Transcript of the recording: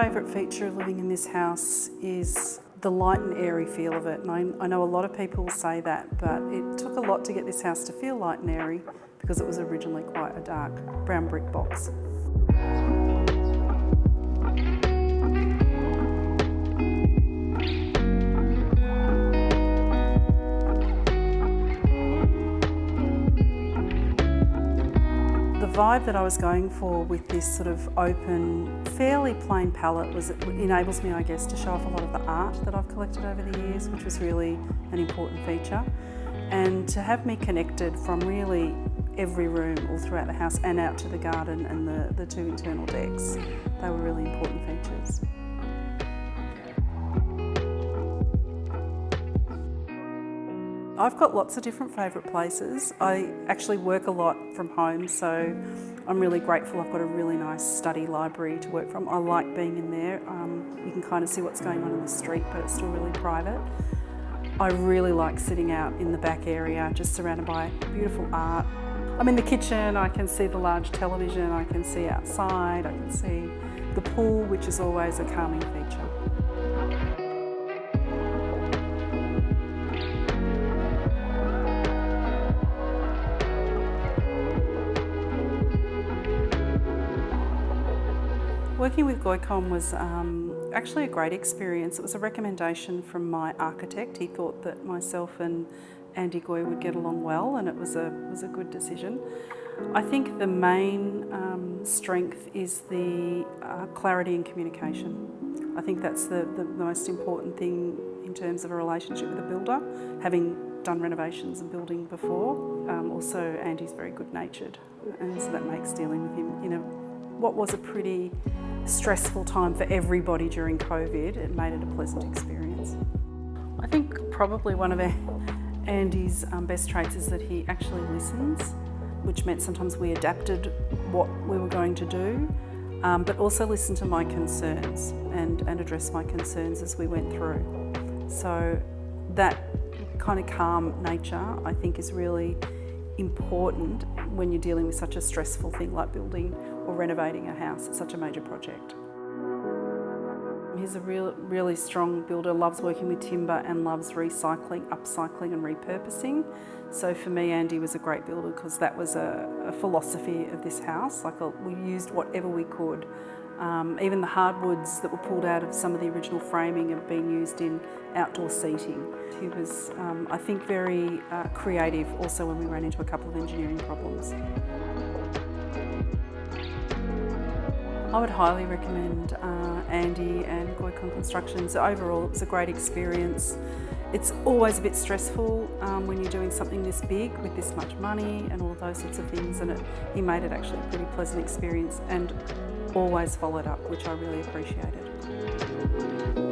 favourite feature of living in this house is the light and airy feel of it. And I know a lot of people say that, but it took a lot to get this house to feel light and airy because it was originally quite a dark brown brick box. The vibe that I was going for with this sort of open, fairly plain palette was it enables me, I guess, to show off a lot of the art that I've collected over the years, which was really an important feature. And to have me connected from really every room all throughout the house and out to the garden and the two internal decks, they were really important features. I've got lots of different favourite places. I actually work a lot from home, so I'm really grateful I've got a really nice study library to work from. I like being in there. You can kind of see what's going on in the street, but it's still really private. I really like sitting out in the back area, just surrounded by beautiful art. I'm in the kitchen, I can see the large television, I can see outside, I can see the pool, which is always a calming feature. Working with Goycon was actually a great experience. It was a recommendation from my architect. He thought that myself and Andy Goy would get along well, and it was a good decision. I think the main strength is the clarity and communication. I think that's the most important thing in terms of a relationship with a builder, having done renovations and building before. Also, Andy's very good-natured, and so that makes dealing with him in what was a pretty stressful time for everybody during COVID. It made it a pleasant experience. I think probably one of Andy's best traits is that he actually listens, which meant sometimes we adapted what we were going to do, but also listened to my concerns and addressed my concerns as we went through. So that kind of calm nature, I think, is really important when you're dealing with such a stressful thing like building or renovating a house. It's such a major project. He's a really strong builder, loves working with timber and loves recycling, upcycling and repurposing. So for me, Andy was a great builder because that was a philosophy of this house. We used whatever we could. Even the hardwoods that were pulled out of some of the original framing have been used in outdoor seating. He was, I think, very creative also when we ran into a couple of engineering problems. I would highly recommend Andy and Goycon Construction. So overall, it was a great experience. It's always a bit stressful when you're doing something this big with this much money and all of those sorts of things, and he made it actually a pretty pleasant experience and always followed up, which I really appreciated.